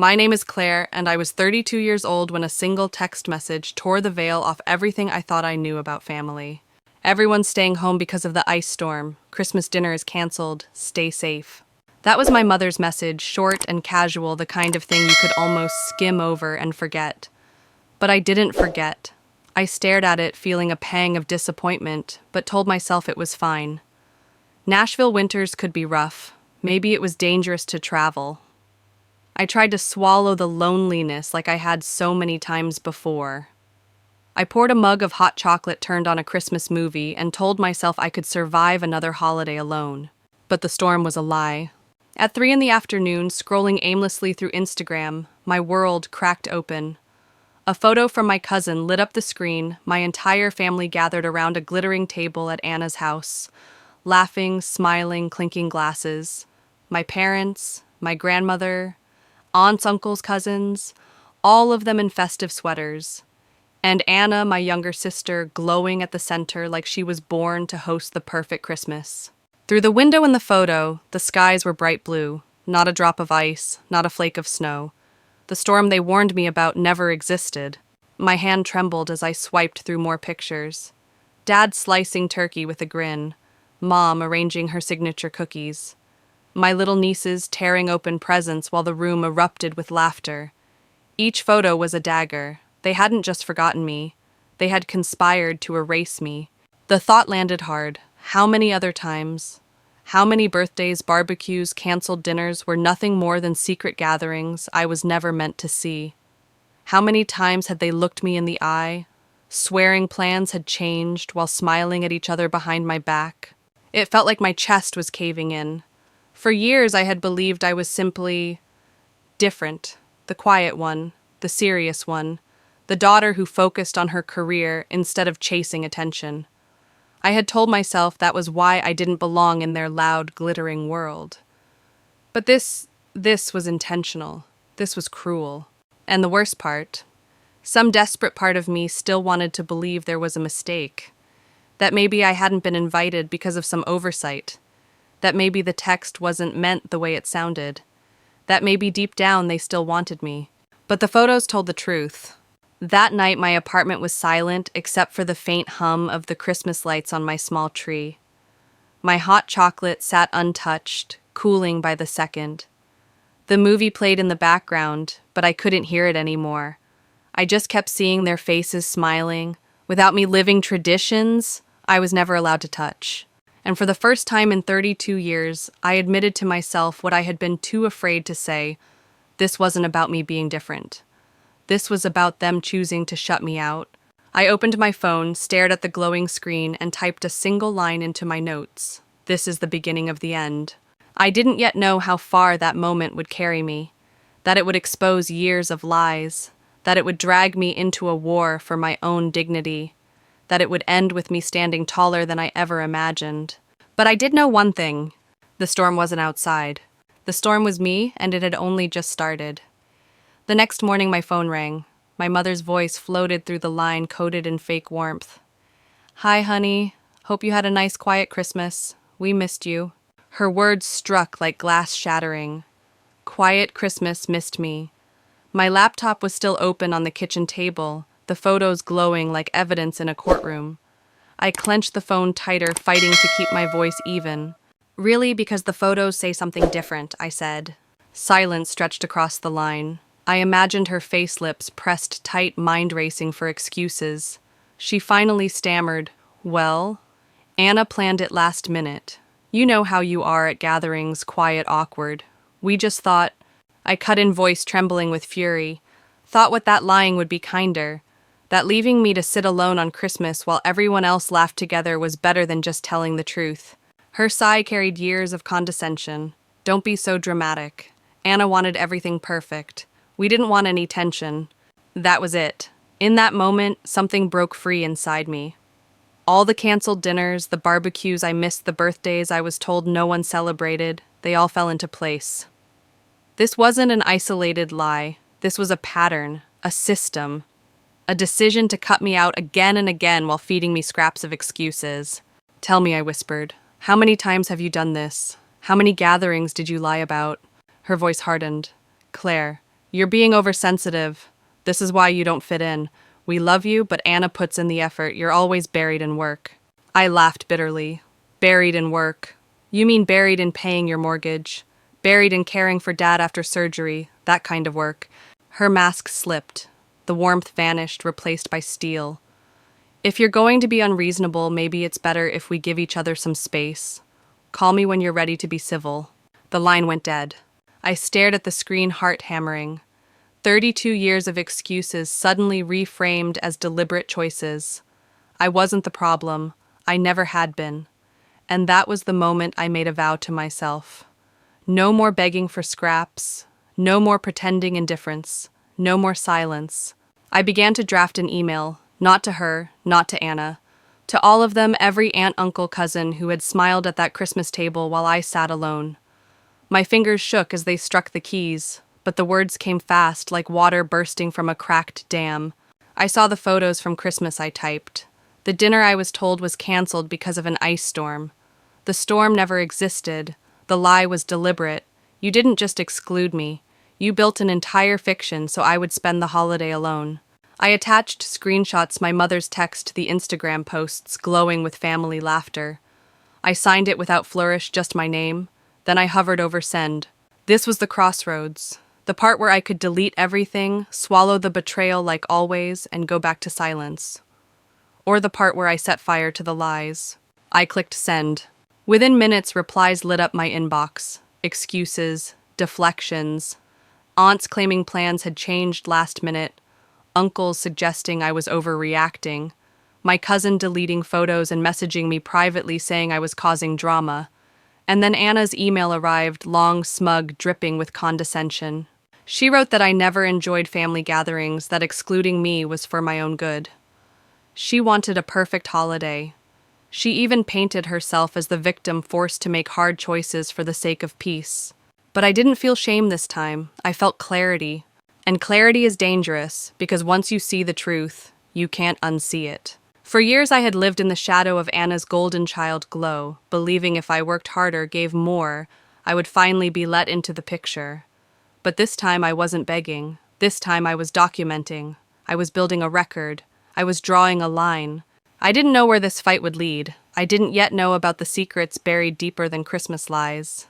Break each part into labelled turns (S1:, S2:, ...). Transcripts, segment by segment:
S1: My name is Claire, and I was 32 years old when a single text message tore the veil off everything I thought I knew about family. Everyone's staying home because of the ice storm. Christmas dinner is canceled. Stay safe. That was my mother's message, short and casual, the kind of thing you could almost skim over and forget. But I didn't forget. I stared at it, feeling a pang of disappointment, but told myself it was fine. Nashville winters could be rough. Maybe it was dangerous to travel. I tried to swallow the loneliness like I had so many times before. I poured a mug of hot chocolate, turned on a Christmas movie, and told myself I could survive another holiday alone. But the storm was a lie. At 3 in the afternoon, scrolling aimlessly through Instagram, my world cracked open. A photo from my cousin lit up the screen. My entire family gathered around a glittering table at Anna's house, laughing, smiling, clinking glasses. My parents, my grandmother, aunts, uncles, cousins, all of them in festive sweaters. And Anna, my younger sister, glowing at the center like she was born to host the perfect Christmas. Through the window in the photo, the skies were bright blue, not a drop of ice, not a flake of snow. The storm they warned me about never existed. My hand trembled as I swiped through more pictures. Dad slicing turkey with a grin, Mom arranging her signature cookies. My little nieces tearing open presents while the room erupted with laughter. Each photo was a dagger. They hadn't just forgotten me. They had conspired to erase me. The thought landed hard. How many other times? How many birthdays, barbecues, canceled dinners were nothing more than secret gatherings I was never meant to see? How many times had they looked me in the eye, swearing plans had changed while smiling at each other behind my back? It felt like my chest was caving in. For years I had believed I was simply different, the quiet one, the serious one, the daughter who focused on her career instead of chasing attention. I had told myself that was why I didn't belong in their loud, glittering world. But this was intentional. This was cruel. And the worst part, some desperate part of me still wanted to believe there was a mistake. That maybe I hadn't been invited because of some oversight. That maybe the text wasn't meant the way it sounded. That maybe deep down they still wanted me. But the photos told the truth. That night my apartment was silent except for the faint hum of the Christmas lights on my small tree. My hot chocolate sat untouched, cooling by the second. The movie played in the background, but I couldn't hear it anymore. I just kept seeing their faces smiling. Without me living traditions, I was never allowed to touch. And for the first time in 32 years, I admitted to myself what I had been too afraid to say. This wasn't about me being different. This was about them choosing to shut me out. I opened my phone, stared at the glowing screen, and typed a single line into my notes. This is the beginning of the end. I didn't yet know how far that moment would carry me, that it would expose years of lies, that it would drag me into a war for my own dignity, that it would end with me standing taller than I ever imagined. But I did know one thing. The storm wasn't outside. The storm was me, and it had only just started. The next morning my phone rang. My mother's voice floated through the line coated in fake warmth. "Hi, honey. Hope you had a nice, quiet Christmas. We missed you." Her words struck like glass shattering. Quiet Christmas missed me. My laptop was still open on the kitchen table, the photos glowing like evidence in a courtroom. I clenched the phone tighter, fighting to keep my voice even. "Really, because the photos say something different," I said. Silence stretched across the line. I imagined her face lips pressed tight, mind-racing for excuses. She finally stammered, "Well, Anna planned it last minute. You know how you are at gatherings, quiet, awkward. We just thought—" I cut in, voice trembling with fury. Thought what that lying would be kinder. That leaving me to sit alone on Christmas while everyone else laughed together was better than just telling the truth. Her sigh carried years of condescension. "Don't be so dramatic. Anna wanted everything perfect. We didn't want any tension." That was it. In that moment, something broke free inside me. All the canceled dinners, the barbecues I missed, the birthdays I was told no one celebrated, they all fell into place. This wasn't an isolated lie. This was a pattern, a system, a decision to cut me out again and again while feeding me scraps of excuses. "Tell me," I whispered. "How many times have you done this? How many gatherings did you lie about?" Her voice hardened. "Claire, You're being oversensitive. This is why you don't fit in. We love you, but Anna puts in the effort. You're always buried in work. I laughed bitterly. Buried in work. You mean buried in paying your mortgage? Buried in caring for Dad after surgery, that kind of work. Her mask slipped. The warmth vanished, replaced by steel. If you're going to be unreasonable, maybe it's better if we give each other some space. Call me when you're ready to be civil. The line went dead. I stared at the screen, heart hammering. 32 years of excuses suddenly reframed as deliberate choices. I wasn't the problem. I never had been. And that was the moment I made a vow to myself. No more begging for scraps. No more pretending indifference. No more silence. I began to draft an email, not to her, not to Anna. To all of them, every aunt, uncle, cousin who had smiled at that Christmas table while I sat alone. My fingers shook as they struck the keys, but the words came fast, like water bursting from a cracked dam. I saw the photos from Christmas, I typed. The dinner I was told was canceled because of an ice storm. The storm never existed. The lie was deliberate. You didn't just exclude me. You built an entire fiction so I would spend the holiday alone. I attached screenshots, my mother's text, the Instagram posts glowing with family laughter. I signed it without flourish, just my name. Then I hovered over send. This was the crossroads. The part where I could delete everything, swallow the betrayal like always, and go back to silence. Or the part where I set fire to the lies. I clicked send. Within minutes, replies lit up my inbox. Excuses, deflections, aunts claiming plans had changed last minute, uncles suggesting I was overreacting, my cousin deleting photos and messaging me privately saying I was causing drama. And then Anna's email arrived, long, smug, dripping with condescension. She wrote that I never enjoyed family gatherings, that excluding me was for my own good. She wanted a perfect holiday. She even painted herself as the victim forced to make hard choices for the sake of peace. But I didn't feel shame this time. I felt clarity. And clarity is dangerous, because once you see the truth, you can't unsee it. For years I had lived in the shadow of Anna's golden child glow, believing if I worked harder, gave more, I would finally be let into the picture. But this time I wasn't begging. This time I was documenting. I was building a record. I was drawing a line. I didn't know where this fight would lead. I didn't yet know about the secrets buried deeper than Christmas lies.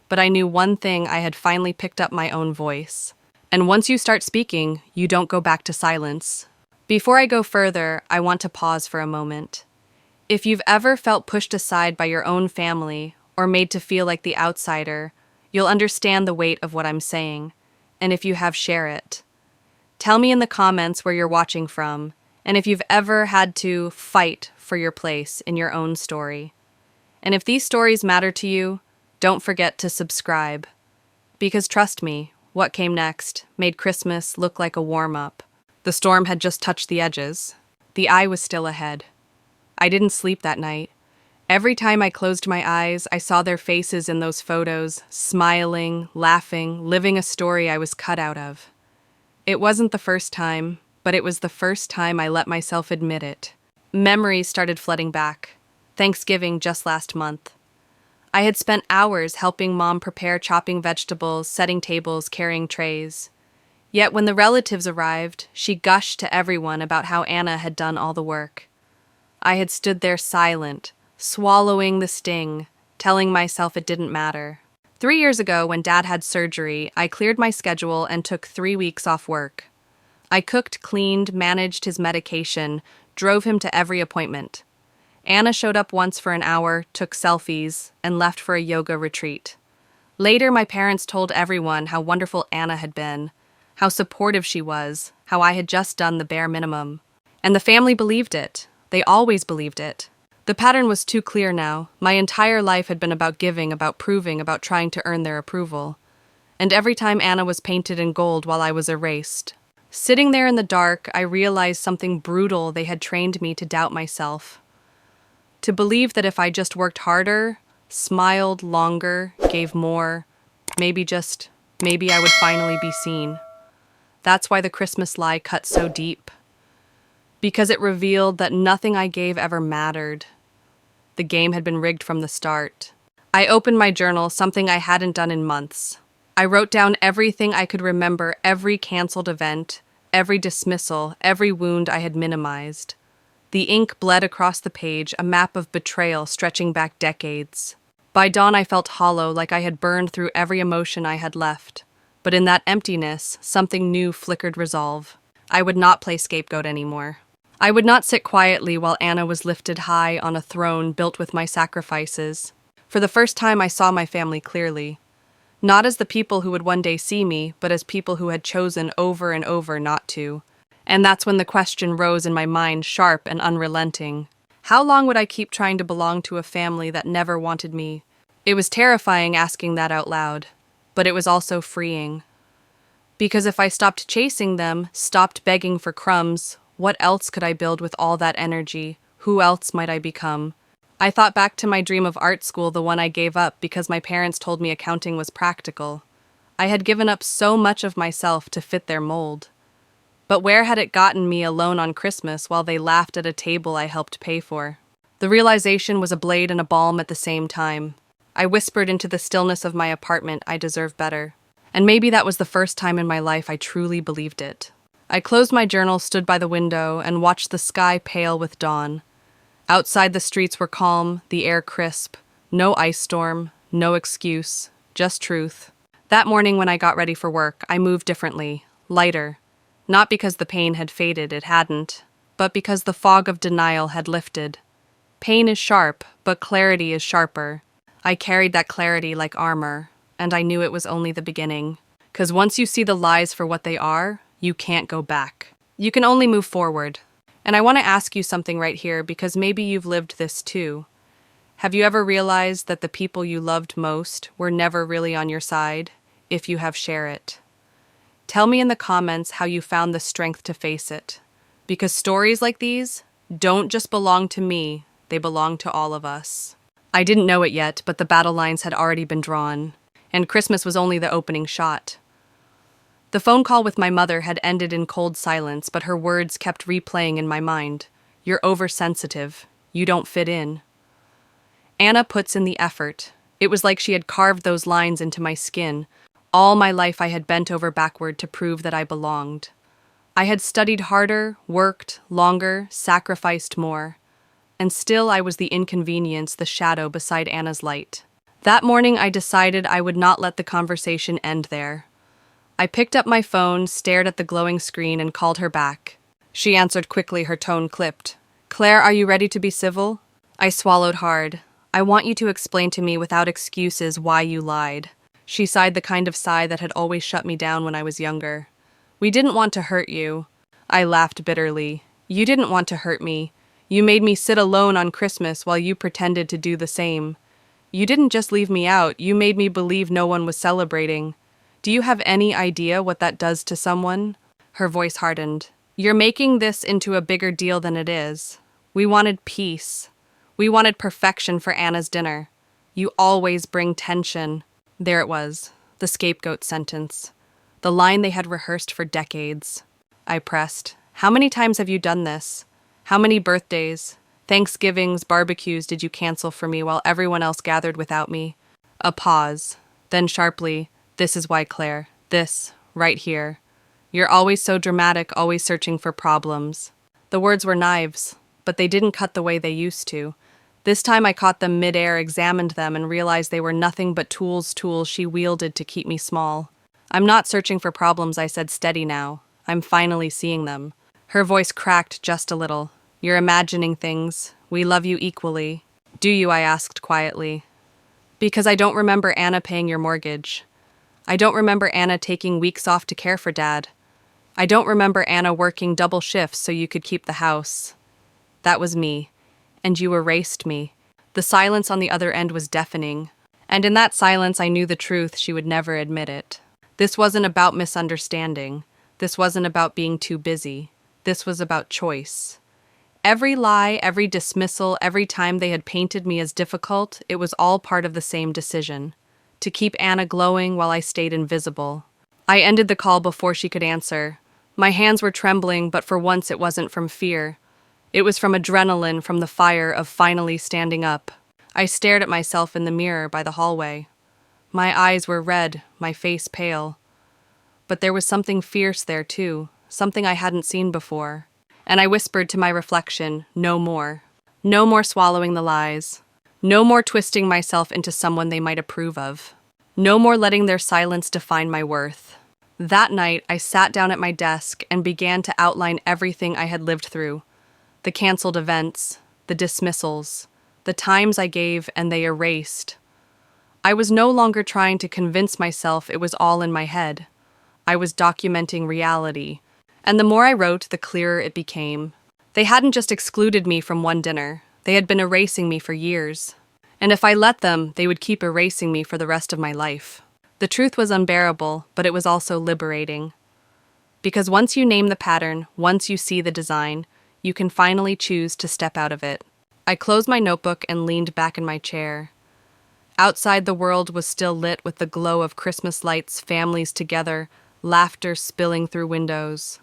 S1: But I knew one thing: I had finally picked up my own voice. And once you start speaking, you don't go back to silence. Before I go further, I want to pause for a moment. If you've ever felt pushed aside by your own family or made to feel like the outsider, you'll understand the weight of what I'm saying. And if you have, share it. Tell me in the comments where you're watching from, and if you've ever had to fight for your place in your own story. And if these stories matter to you, don't forget to subscribe. Because trust me, what came next made Christmas look like a warm-up. The storm had just touched the edges. The eye was still ahead. I didn't sleep that night. Every time I closed my eyes, I saw their faces in those photos, smiling, laughing, living a story I was cut out of. It wasn't the first time, but it was the first time I let myself admit it. Memories started flooding back. Thanksgiving just last month. I had spent hours helping Mom prepare, chopping vegetables, setting tables, carrying trays. Yet when the relatives arrived, she gushed to everyone about how Anna had done all the work. I had stood there silent, swallowing the sting, telling myself it didn't matter. 3 years ago, when Dad had surgery, I cleared my schedule and took 3 weeks off work. I cooked, cleaned, managed his medication, drove him to every appointment. Anna showed up once for an hour, took selfies, and left for a yoga retreat. Later, my parents told everyone how wonderful Anna had been, how supportive she was, how I had just done the bare minimum. And the family believed it. They always believed it. The pattern was too clear now. My entire life had been about giving, about proving, about trying to earn their approval. And every time Anna was painted in gold while I was erased. Sitting there in the dark, I realized something brutal. They had trained me to doubt myself. To believe that if I just worked harder, smiled longer, gave more, maybe I would finally be seen. That's why the Christmas lie cut so deep. Because it revealed that nothing I gave ever mattered. The game had been rigged from the start. I opened my journal, something I hadn't done in months. I wrote down everything I could remember, every canceled event, every dismissal, every wound I had minimized. The ink bled across the page, a map of betrayal stretching back decades. By dawn, I felt hollow, like I had burned through every emotion I had left. But in that emptiness, something new flickered resolve. I would not play scapegoat anymore. I would not sit quietly while Anna was lifted high on a throne built with my sacrifices. For the first time, I saw my family clearly. Not as the people who would one day see me, but as people who had chosen over and over not to. And that's when the question rose in my mind, sharp and unrelenting. How long would I keep trying to belong to a family that never wanted me? It was terrifying asking that out loud, but it was also freeing. Because if I stopped chasing them, stopped begging for crumbs, what else could I build with all that energy? Who else might I become? I thought back to my dream of art school, the one I gave up because my parents told me accounting was practical. I had given up so much of myself to fit their mold. But where had it gotten me alone on Christmas while they laughed at a table I helped pay for? The realization was a blade and a balm at the same time. I whispered into the stillness of my apartment, I deserve better. And maybe that was the first time in my life I truly believed it. I closed my journal, stood by the window, and watched the sky pale with dawn. Outside, the streets were calm, the air crisp. No ice storm, no excuse, just truth. That morning when I got ready for work, I moved differently, lighter. Not because the pain had faded, it hadn't, but because the fog of denial had lifted. Pain is sharp, but clarity is sharper. I carried that clarity like armor, and I knew it was only the beginning. 'Cause once you see the lies for what they are, you can't go back. You can only move forward. And I want to ask you something right here, because maybe you've lived this too. Have you ever realized that the people you loved most were never really on your side? If you have, share it. Tell me in the comments how you found the strength to face it. Because stories like these don't just belong to me, they belong to all of us. I didn't know it yet, but the battle lines had already been drawn, and Christmas was only the opening shot. The phone call with my mother had ended in cold silence, but her words kept replaying in my mind. You're oversensitive. You don't fit in. Anna puts in the effort. It was like she had carved those lines into my skin. All my life I had bent over backward to prove that I belonged. I had studied harder, worked longer, sacrificed more. And still I was the inconvenience, the shadow beside Anna's light. That morning I decided I would not let the conversation end there. I picked up my phone, stared at the glowing screen, and called her back. She answered quickly, her tone clipped. Claire, are you ready to be civil? I swallowed hard. I want you to explain to me without excuses why you lied. She sighed, the kind of sigh that had always shut me down when I was younger. We didn't want to hurt you. I laughed bitterly. You didn't want to hurt me. You made me sit alone on Christmas while you pretended to do the same. You didn't just leave me out, you made me believe no one was celebrating. Do you have any idea what that does to someone? Her voice hardened. You're making this into a bigger deal than it is. We wanted peace. We wanted perfection for Anna's dinner. You always bring tension. There it was, the scapegoat sentence. The line they had rehearsed for decades. I pressed. How many times have you done this? How many birthdays, Thanksgivings, barbecues did you cancel for me while everyone else gathered without me? A pause. Then sharply, this is why, Claire. This, right here. You're always so dramatic, always searching for problems. The words were knives, but they didn't cut the way they used to. This time I caught them midair, examined them, and realized they were nothing but tools she wielded to keep me small. I'm not searching for problems, I said, steady now. I'm finally seeing them. Her voice cracked just a little. You're imagining things. We love you equally. Do you? I asked quietly. Because I don't remember Anna paying your mortgage. I don't remember Anna taking weeks off to care for Dad. I don't remember Anna working double shifts so you could keep the house. That was me. And you erased me. The silence on the other end was deafening. And in that silence I knew the truth, she would never admit it. This wasn't about misunderstanding. This wasn't about being too busy. This was about choice. Every lie, every dismissal, every time they had painted me as difficult, it was all part of the same decision. To keep Anna glowing while I stayed invisible. I ended the call before she could answer. My hands were trembling, but for once it wasn't from fear. It was from adrenaline, from the fire of finally standing up. I stared at myself in the mirror by the hallway. My eyes were red, my face pale. But there was something fierce there too, something I hadn't seen before. And I whispered to my reflection, no more. No more swallowing the lies. No more twisting myself into someone they might approve of. No more letting their silence define my worth. That night, I sat down at my desk and began to outline everything I had lived through. The canceled events, the dismissals, the times I gave and they erased. I was no longer trying to convince myself it was all in my head. I was documenting reality. And the more I wrote, the clearer it became. They hadn't just excluded me from one dinner. They had been erasing me for years. And if I let them, they would keep erasing me for the rest of my life. The truth was unbearable, but it was also liberating. Because once you name the pattern, once you see the design, you can finally choose to step out of it. I closed my notebook and leaned back in my chair. Outside, the world was still lit with the glow of Christmas lights, families together, laughter spilling through windows.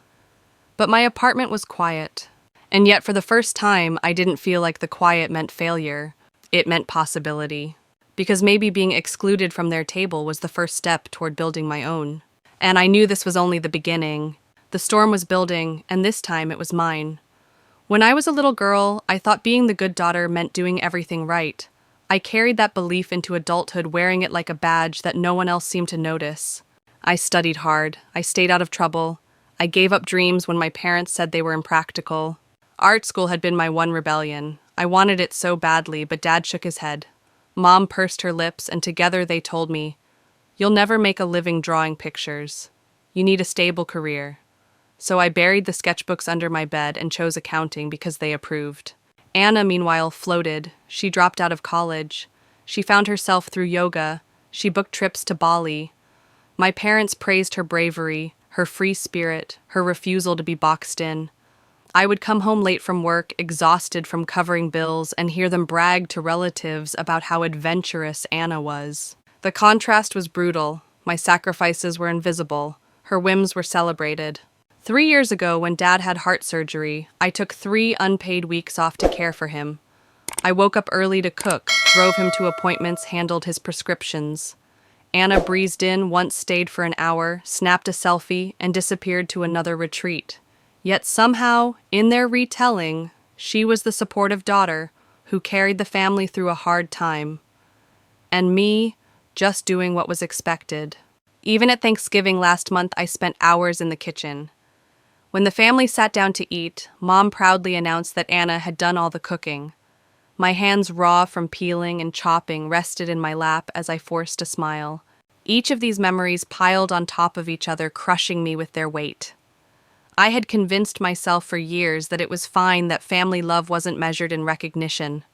S1: But my apartment was quiet. And yet, for the first time, I didn't feel like the quiet meant failure. It meant possibility. Because maybe being excluded from their table was the first step toward building my own. And I knew this was only the beginning. The storm was building, and this time it was mine. When I was a little girl, I thought being the good daughter meant doing everything right. I carried that belief into adulthood, wearing it like a badge that no one else seemed to notice. I studied hard. I stayed out of trouble. I gave up dreams when my parents said they were impractical. Art school had been my one rebellion. I wanted it so badly, but Dad shook his head. Mom pursed her lips, and together they told me, "You'll never make a living drawing pictures. You need a stable career." So I buried the sketchbooks under my bed and chose accounting because they approved. Anna, meanwhile, floated. She dropped out of college. She found herself through yoga. She booked trips to Bali. My parents praised her bravery, her free spirit, her refusal to be boxed in. I would come home late from work, exhausted from covering bills, and hear them brag to relatives about how adventurous Anna was. The contrast was brutal. My sacrifices were invisible. Her whims were celebrated. 3 years ago, when Dad had heart surgery, I took 3 unpaid weeks off to care for him. I woke up early to cook, drove him to appointments, handled his prescriptions. Anna breezed in, once stayed for an hour, snapped a selfie, and disappeared to another retreat. Yet somehow, in their retelling, she was the supportive daughter who carried the family through a hard time. And me, just doing what was expected. Even at Thanksgiving last month, I spent hours in the kitchen. When the family sat down to eat, Mom proudly announced that Anna had done all the cooking. My hands, raw from peeling and chopping, rested in my lap as I forced a smile. Each of these memories piled on top of each other, crushing me with their weight. I had convinced myself for years that it was fine, that family love wasn't measured in recognition.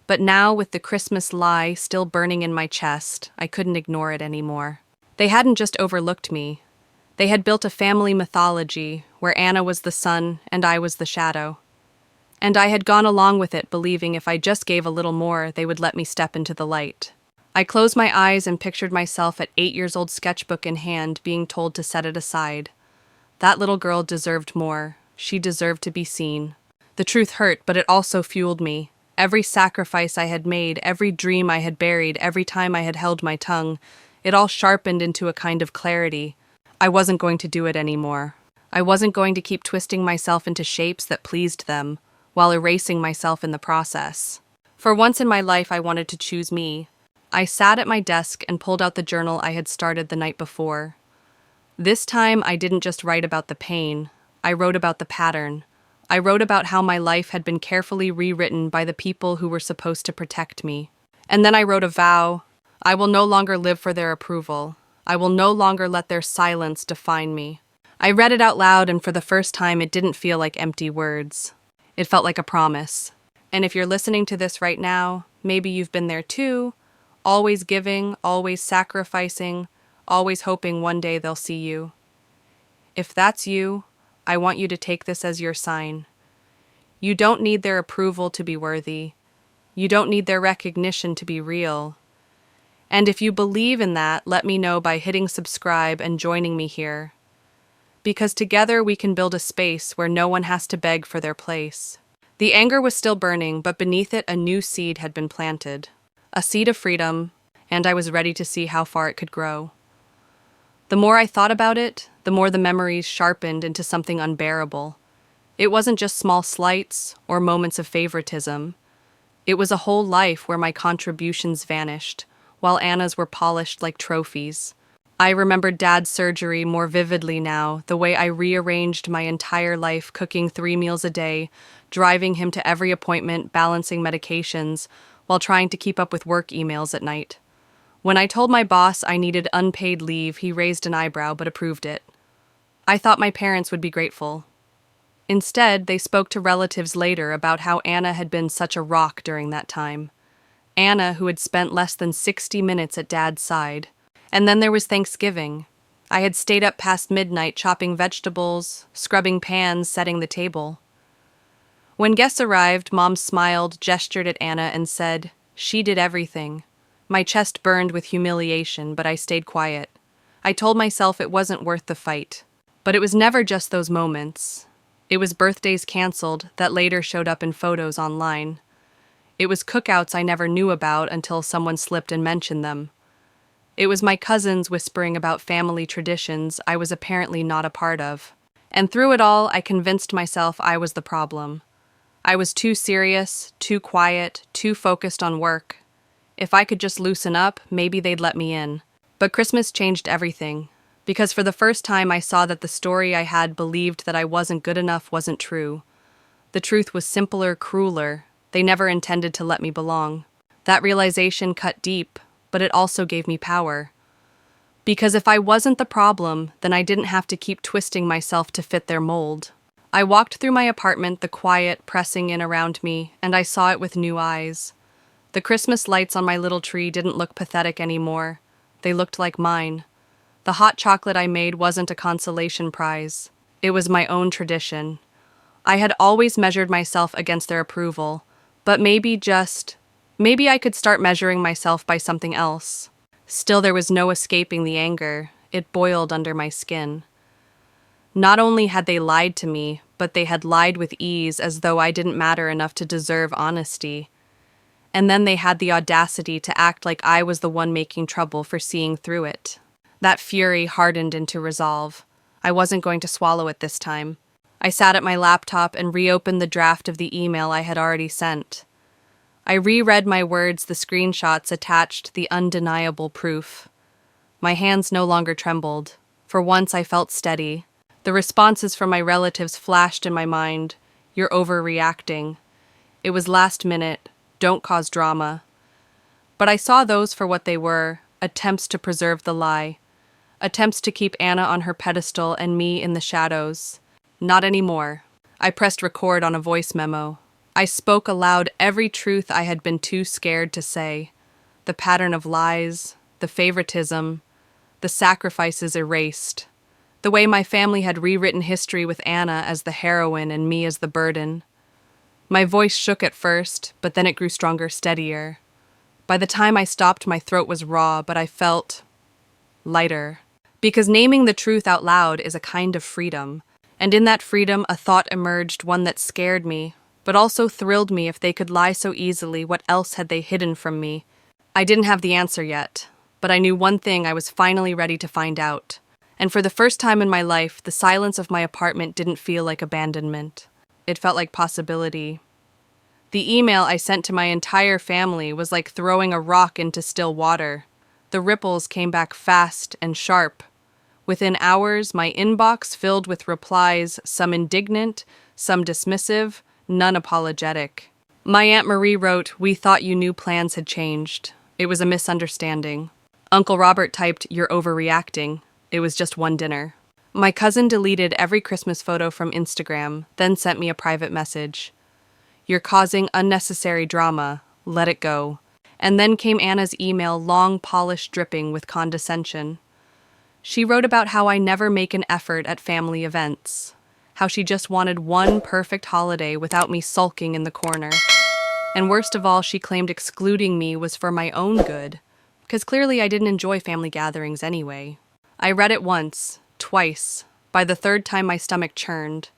S1: But now, with the Christmas lie still burning in my chest, I couldn't ignore it anymore. They hadn't just overlooked me. They had built a family mythology where Anna was the sun and I was the shadow. And I had gone along with it, believing if I just gave a little more, they would let me step into the light. I closed my eyes and pictured myself at 8 years old, sketchbook in hand, being told to set it aside. That little girl deserved more. She deserved to be seen. The truth hurt, but it also fueled me. Every sacrifice I had made, every dream I had buried, every time I had held my tongue, it all sharpened into a kind of clarity. I wasn't going to do it anymore. I wasn't going to keep twisting myself into shapes that pleased them, while erasing myself in the process. For once in my life, I wanted to choose me. I sat at my desk and pulled out the journal I had started the night before. This time, I didn't just write about the pain. I wrote about the pattern. I wrote about how my life had been carefully rewritten by the people who were supposed to protect me. And then I wrote a vow. I will no longer live for their approval. I will no longer let their silence define me. I read it out loud, and for the first time, it didn't feel like empty words. It felt like a promise. And if you're listening to this right now, maybe you've been there too, always giving, always sacrificing, always hoping one day they'll see you. If that's you, I want you to take this as your sign. You don't need their approval to be worthy. You don't need their recognition to be real. And if you believe in that, let me know by hitting subscribe and joining me here. Because together we can build a space where no one has to beg for their place. The anger was still burning, but beneath it a new seed had been planted. A seed of freedom, and I was ready to see how far it could grow. The more I thought about it, the more the memories sharpened into something unbearable. It wasn't just small slights or moments of favoritism. It was a whole life where my contributions vanished, while Anna's were polished like trophies. I remembered Dad's surgery more vividly now, the way I rearranged my entire life, cooking 3 meals a day, driving him to every appointment, balancing medications, while trying to keep up with work emails at night. When I told my boss I needed unpaid leave, he raised an eyebrow but approved it. I thought my parents would be grateful. Instead, they spoke to relatives later about how Anna had been such a rock during that time. Anna, who had spent less than 60 minutes at Dad's side. And then there was Thanksgiving. I had stayed up past midnight chopping vegetables, scrubbing pans, setting the table. When guests arrived, Mom smiled, gestured at Anna, and said, "She did everything." My chest burned with humiliation, but I stayed quiet. I told myself it wasn't worth the fight. But it was never just those moments. It was birthdays canceled that later showed up in photos online. It was cookouts I never knew about until someone slipped and mentioned them. It was my cousins whispering about family traditions I was apparently not a part of. And through it all, I convinced myself I was the problem. I was too serious, too quiet, too focused on work. If I could just loosen up, maybe they'd let me in. But Christmas changed everything, because for the first time I saw that the story I had believed that I wasn't good enough wasn't true. The truth was simpler, crueler. They never intended to let me belong. That realization cut deep, but it also gave me power. Because if I wasn't the problem, then I didn't have to keep twisting myself to fit their mold. I walked through my apartment, the quiet pressing in around me, and I saw it with new eyes. The Christmas lights on my little tree didn't look pathetic anymore. They looked like mine. The hot chocolate I made wasn't a consolation prize. It was my own tradition. I had always measured myself against their approval, but maybe I could start measuring myself by something else. Still, there was no escaping the anger. It boiled under my skin. Not only had they lied to me, but they had lied with ease as though I didn't matter enough to deserve honesty. And then they had the audacity to act like I was the one making trouble for seeing through it. That fury hardened into resolve. I wasn't going to swallow it this time. I sat at my laptop and reopened the draft of the email I had already sent. I reread my words, the screenshots attached, the undeniable proof. My hands no longer trembled. For once I felt steady. The responses from my relatives flashed in my mind. "You're overreacting." It was last minute. Don't cause drama. But I saw those for what they were, attempts to preserve the lie. Attempts to keep Anna on her pedestal and me in the shadows. Not anymore. I pressed record on a voice memo. I spoke aloud every truth I had been too scared to say. The pattern of lies, the favoritism, the sacrifices erased. The way my family had rewritten history with Anna as the heroine and me as the burden. My voice shook at first, but then it grew stronger, steadier. By the time I stopped, my throat was raw, but I felt lighter. Because naming the truth out loud is a kind of freedom. And in that freedom, a thought emerged, one that scared me, but also thrilled me. If they could lie so easily, what else had they hidden from me? I didn't have the answer yet, but I knew one thing: I was finally ready to find out. And for the first time in my life, the silence of my apartment didn't feel like abandonment. It felt like possibility. The email I sent to my entire family was like throwing a rock into still water. The ripples came back fast and sharp. Within hours, my inbox filled with replies, some indignant, some dismissive, none apologetic. My Aunt Marie wrote, "We thought you knew plans had changed. It was a misunderstanding." Uncle Robert typed, "You're overreacting. It was just one dinner." My cousin deleted every Christmas photo from Instagram, then sent me a private message. "You're causing unnecessary drama. Let it go." And then came Anna's email, long, polished, dripping with condescension. She wrote about how I never make an effort at family events, how she just wanted one perfect holiday without me sulking in the corner. And worst of all, she claimed excluding me was for my own good, because clearly I didn't enjoy family gatherings anyway. I read it once, twice. By the third time, my stomach churned.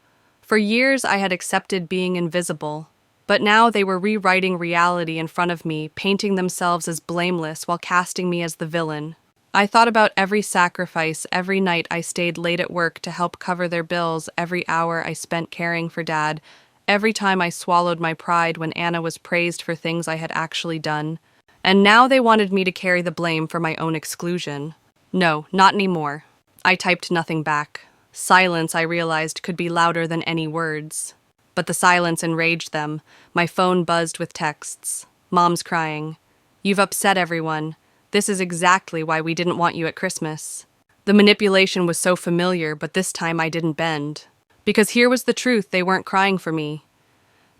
S1: For years, I had accepted being invisible. But now they were rewriting reality in front of me, painting themselves as blameless while casting me as the villain. I thought about every sacrifice, every night I stayed late at work to help cover their bills, every hour I spent caring for Dad, every time I swallowed my pride when Anna was praised for things I had actually done. And now they wanted me to carry the blame for my own exclusion. No, not anymore. I typed nothing back. Silence, I realized, could be louder than any words. But the silence enraged them. My phone buzzed with texts. Mom's crying. "You've upset everyone. This is exactly why we didn't want you at Christmas." The manipulation was so familiar, but this time I didn't bend. Because here was the truth, they weren't crying for me.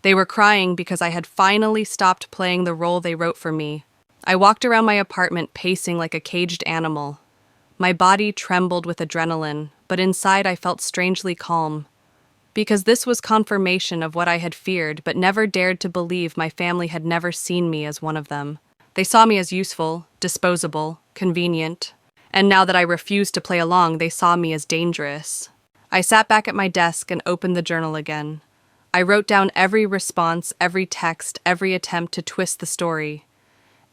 S1: They were crying because I had finally stopped playing the role they wrote for me. I walked around my apartment pacing like a caged animal. My body trembled with adrenaline, but inside I felt strangely calm. Because this was confirmation of what I had feared but never dared to believe. My family had never seen me as one of them. They saw me as useful, disposable, convenient. And now that I refused to play along, they saw me as dangerous. I sat back at my desk and opened the journal again. I wrote down every response, every text, every attempt to twist the story.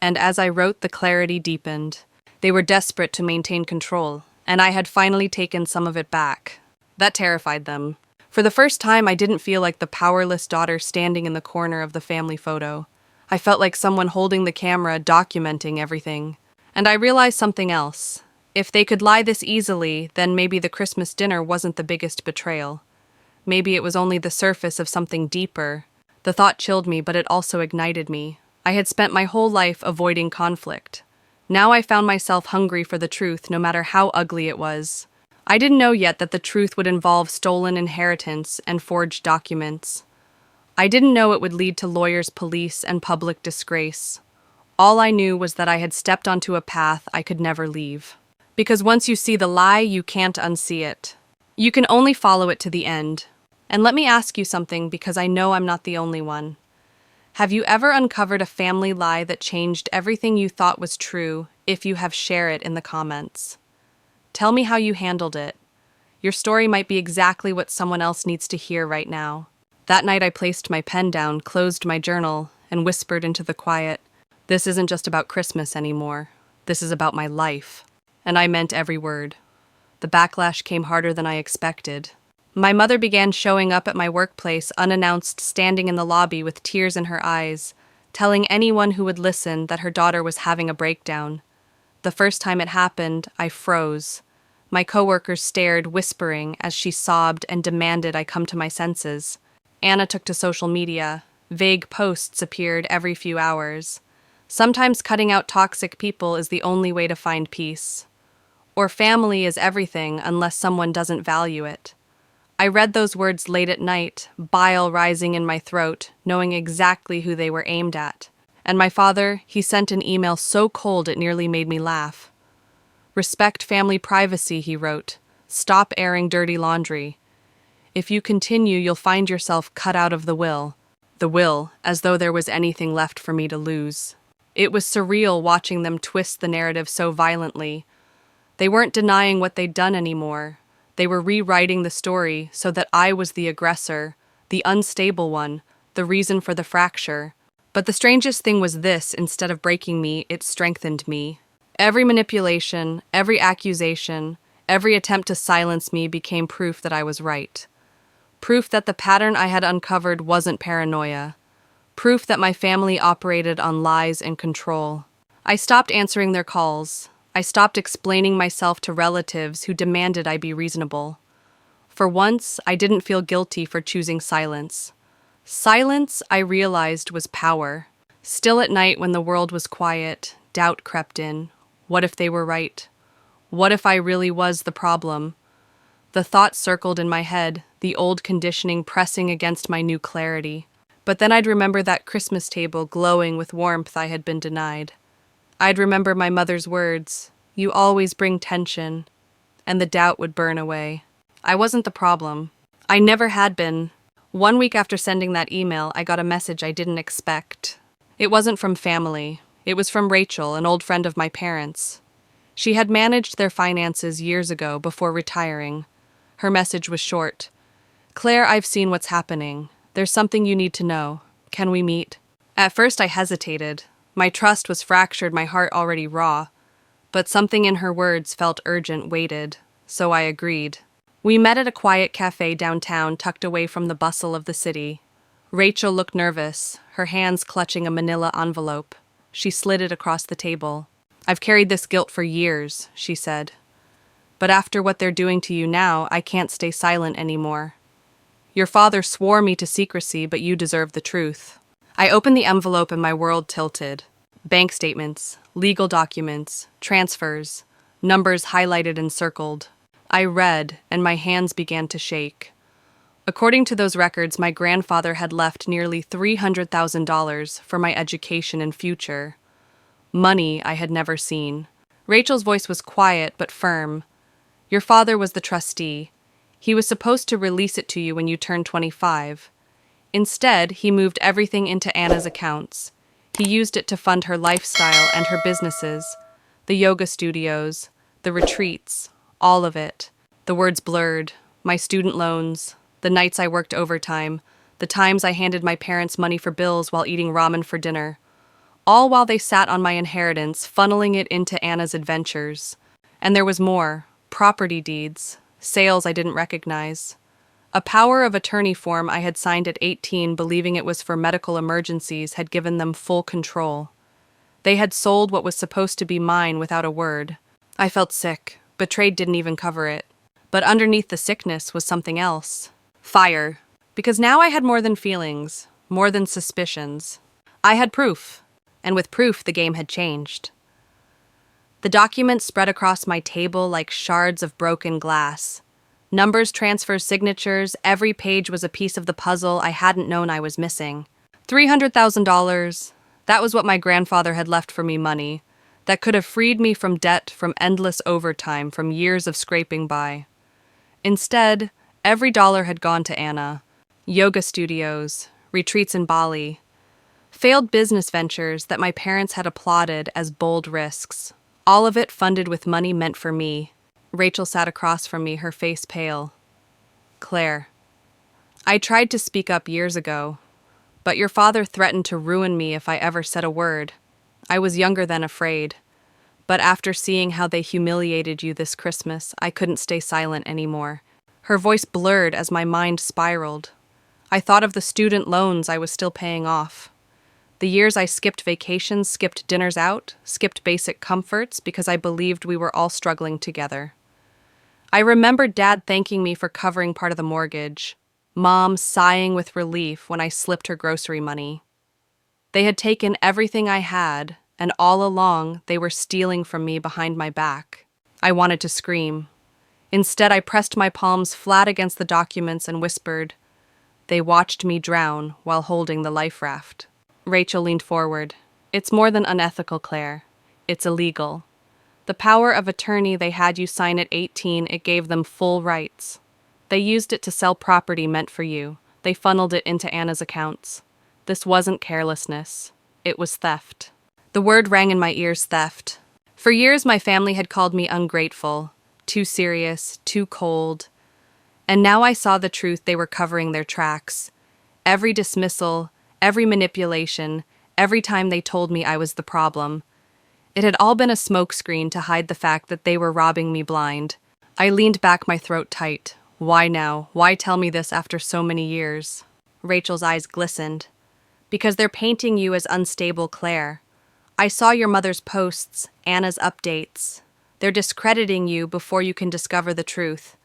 S1: And as I wrote, the clarity deepened. They were desperate to maintain control, and I had finally taken some of it back. That terrified them. For the first time, I didn't feel like the powerless daughter standing in the corner of the family photo. I felt like someone holding the camera, documenting everything. And I realized something else. If they could lie this easily, then maybe the Christmas dinner wasn't the biggest betrayal. Maybe it was only the surface of something deeper. The thought chilled me, but it also ignited me. I had spent my whole life avoiding conflict. Now I found myself hungry for the truth, no matter how ugly it was. I didn't know yet that the truth would involve stolen inheritance and forged documents. I didn't know it would lead to lawyers, police, and public disgrace. All I knew was that I had stepped onto a path I could never leave. Because once you see the lie, you can't unsee it. You can only follow it to the end. And let me ask you something, because I know I'm not the only one. Have you ever uncovered a family lie that changed everything you thought was true? If you have, share it in the comments. Tell me how you handled it. Your story might be exactly what someone else needs to hear right now. That night I placed my pen down, closed my journal, and whispered into the quiet, "This isn't just about Christmas anymore. This is about my life." And I meant every word. The backlash came harder than I expected. My mother began showing up at my workplace unannounced, standing in the lobby with tears in her eyes, telling anyone who would listen that her daughter was having a breakdown. The first time it happened, I froze. My coworkers stared, whispering, as she sobbed and demanded I come to my senses. Anna took to social media. Vague posts appeared every few hours. Sometimes cutting out toxic people is the only way to find peace. Or family is everything unless someone doesn't value it. I read those words late at night, bile rising in my throat, knowing exactly who they were aimed at. And my father, he sent an email so cold it nearly made me laugh. "Respect family privacy," he wrote. "Stop airing dirty laundry. If you continue, you'll find yourself cut out of the will." The will, as though there was anything left for me to lose. It was surreal watching them twist the narrative so violently. They weren't denying what they'd done anymore. They were rewriting the story so that I was the aggressor, the unstable one, the reason for the fracture. But the strangest thing was this: instead of breaking me, it strengthened me. Every manipulation, every accusation, every attempt to silence me became proof that I was right. Proof that the pattern I had uncovered wasn't paranoia. Proof that my family operated on lies and control. I stopped answering their calls. I stopped explaining myself to relatives who demanded I be reasonable. For once, I didn't feel guilty for choosing silence. Silence, I realized, was power. Still at night when the world was quiet, doubt crept in. What if they were right? What if I really was the problem? The thought circled in my head, the old conditioning pressing against my new clarity. But then I'd remember that Christmas table glowing with warmth I had been denied. I'd remember my mother's words, "You always bring tension," and the doubt would burn away. I wasn't the problem. I never had been. 1 week after sending that email, I got a message I didn't expect. It wasn't from family. It was from Rachel, an old friend of my parents. She had managed their finances years ago before retiring. Her message was short. "Claire, I've seen what's happening. There's something you need to know. Can we meet? At first I hesitated. My trust was fractured, my heart already raw. But something in her words felt urgent, waited. So I agreed. We met at a quiet cafe downtown, tucked away from the bustle of the city. Rachel looked nervous, her hands clutching a manila envelope. She slid it across the table. "I've carried this guilt for years," she said. "But after what they're doing to you now, I can't stay silent anymore. Your father swore me to secrecy, but you deserve the truth." I opened the envelope and my world tilted. Bank statements, legal documents, transfers, numbers highlighted and circled. I read, and my hands began to shake. According to those records, my grandfather had left nearly $300,000 for my education and future. Money I had never seen. Rachel's voice was quiet but firm. "Your father was the trustee. He was supposed to release it to you when you turned 25. Instead, he moved everything into Anna's accounts. He used it to fund her lifestyle and her businesses, the yoga studios, the retreats, all of it." The words blurred. My student loans, the nights I worked overtime, the times I handed my parents money for bills while eating ramen for dinner. All while they sat on my inheritance, funneling it into Anna's adventures. And there was more. Property deeds, sales I didn't recognize. A power of attorney form I had signed at 18, believing it was for medical emergencies, had given them full control. They had sold what was supposed to be mine without a word. I felt sick. Betrayed didn't even cover it. But underneath the sickness was something else. Fire. Because now I had more than feelings, more than suspicions. I had proof. And with proof, the game had changed. The documents spread across my table like shards of broken glass. Numbers, transfers, signatures, every page was a piece of the puzzle I hadn't known I was missing. $300,000. That was what my grandfather had left for me, money that could have freed me from debt, from endless overtime, from years of scraping by. Instead, every dollar had gone to Anna. Yoga studios, retreats in Bali, failed business ventures that my parents had applauded as bold risks. All of it funded with money meant for me. Rachel sat across from me, her face pale. "Claire, I tried to speak up years ago, but your father threatened to ruin me if I ever said a word. I was younger than afraid. But after seeing how they humiliated you this Christmas, I couldn't stay silent anymore." Her voice blurred as my mind spiraled. I thought of the student loans I was still paying off. The years I skipped vacations, skipped dinners out, skipped basic comforts because I believed we were all struggling together. I remembered Dad thanking me for covering part of the mortgage, Mom sighing with relief when I slipped her grocery money. They had taken everything I had, and all along they were stealing from me behind my back. I wanted to scream. Instead, I pressed my palms flat against the documents and whispered, "They watched me drown while holding the life raft." Rachel leaned forward. "It's more than unethical, Claire. It's illegal. The power of attorney they had you sign at 18, it gave them full rights. They used it to sell property meant for you. They funneled it into Anna's accounts. This wasn't carelessness. It was theft." The word rang in my ears, theft. For years, my family had called me ungrateful, too serious, too cold. And now I saw the truth. They were covering their tracks. Every dismissal, every manipulation, every time they told me I was the problem. It had all been a smokescreen to hide the fact that they were robbing me blind. I leaned back, my throat tight. Why now? Why tell me this after so many years? Rachel's eyes glistened. "Because they're painting you as unstable, Claire. I saw your mother's posts, Anna's updates. They're discrediting you before you can discover the truth.